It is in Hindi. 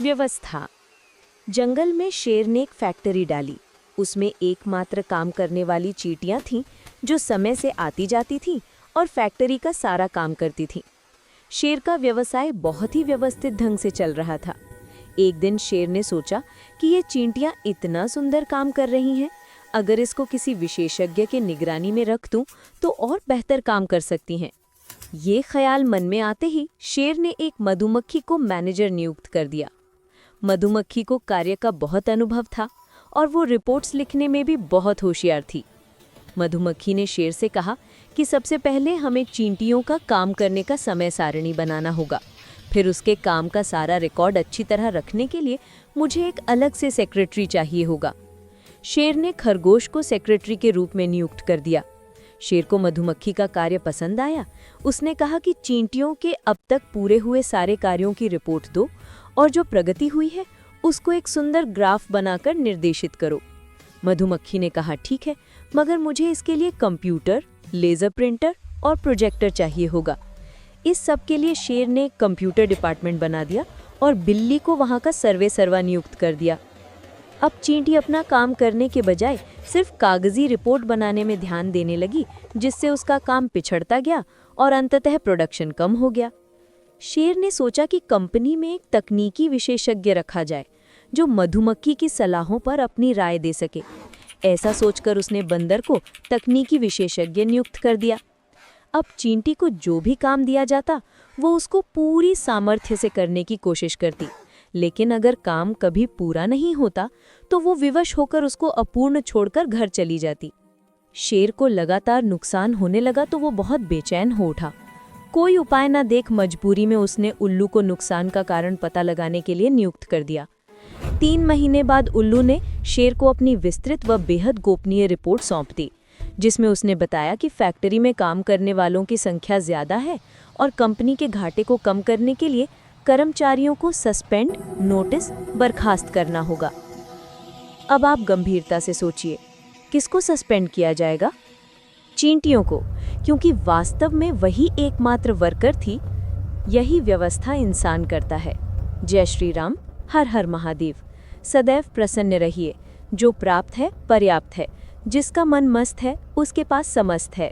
व्यवस्था। जंगल में शेर ने एक फैक्ट्री डाली। उसमें एकमात्र काम करने वाली चींटियां थीं जो समय से आती जाती थीं और फैक्ट्री का सारा काम करती थीं। शेर का व्यवसाय बहुत ही व्यवस्थित ढंग से चल रहा था। एक दिन शेर ने सोचा कि ये चींटियां इतना सुंदर काम कर रही हैं, अगर इसको किसी विशेषज्ञ के निगरानी में रख दूं तो और बेहतर काम कर सकती हैं। ये ख्याल मन में आते ही शेर ने एक मधुमक्खी को मैनेजर नियुक्त कर दिया। मधुमक्खी को कार्य का बहुत अनुभव था और वो रिपोर्ट्स लिखने में भी बहुत होशियार थी। मधुमक्खी ने शेर से कहा कि सबसे पहले हमें चींटियों का काम करने का समय सारणी बनाना होगा। फिर उसके काम का सारा रिकॉर्ड अच्छी तरह रखने के लिए मुझे एक अलग से सेक्रेटरी चाहिए होगा। शेर ने खरगोश को सेक्रेटरी के रूप में नियुक्त कर दिया। शेर को मधुमक्खी का कार्य पसंद आया। उसने कहा कि चींटियों के अब तक पूरे हुए सारे कार्यों की रिपोर्ट दो और जो प्रगति हुई है उसको एक सुंदर ग्राफ बनाकर निर्देशित करो। मधुमक्खी ने कहा ठीक है, मगर मुझे इसके लिए कंप्यूटर, लेजर प्रिंटर और प्रोजेक्टर चाहिए होगा। इस सब के लिए शेर ने कंप्यूटर डिपार्टमेंट बना दिया और बिल्ली को वहाँ का सर्वा नियुक्त कर दिया। अब चींटी अपना काम करने के बजाय सिर्फ कागजी रिपोर्ट बनाने में ध्यान देने लगी, जिससे उसका काम पिछड़ता गया और अंततः प्रोडक्शन कम हो गया। शेर ने सोचा कि कंपनी में एक तकनीकी विशेषज्ञ रखा जाए जो मधुमक्खी की सलाहों पर अपनी राय दे सके। ऐसा सोचकर उसने बंदर को तकनीकी विशेषज्ञ नियुक्त कर दिया। अब चींटी को जो भी काम दिया जाता वो उसको पूरी सामर्थ्य से करने की कोशिश करती, लेकिन अगर काम कभी पूरा नहीं होता तो वो विवश होकर उसको अपूर्ण छोड़कर घर चली जाती। शेर को लगातार नुकसान होने लगा तो वो बहुत बेचैन हो उठा। कोई उपाय न देख मजबूरी में उसने उल्लू को नुकसान का कारण पता लगाने के लिए नियुक्त कर दिया। 3 महीने बाद उल्लू ने शेर को अपनी विस्तृत व बेहद गोपनीय रिपोर्ट सौंप दी, जिसमें उसने बताया कि फैक्ट्री में काम करने वालों की संख्या ज़्यादा है और कंपनी के घाटे को कम करने के लिए कर्मचारियों को सस्पेंड, नोटिस, बर्खास्त करना होगा। अब आप गंभीरता से सोचिए, किसको सस्पेंड किया जाएगा? चींटियों को, क्योंकि वास्तव में वही एकमात्र वर्कर थी। यही व्यवस्था इंसान करता है। जय श्री राम, हर हर महादेव। सदैव प्रसन्न रहिए। जो प्राप्त है पर्याप्त है, जिसका मन मस्त है उसके पास समस्त है।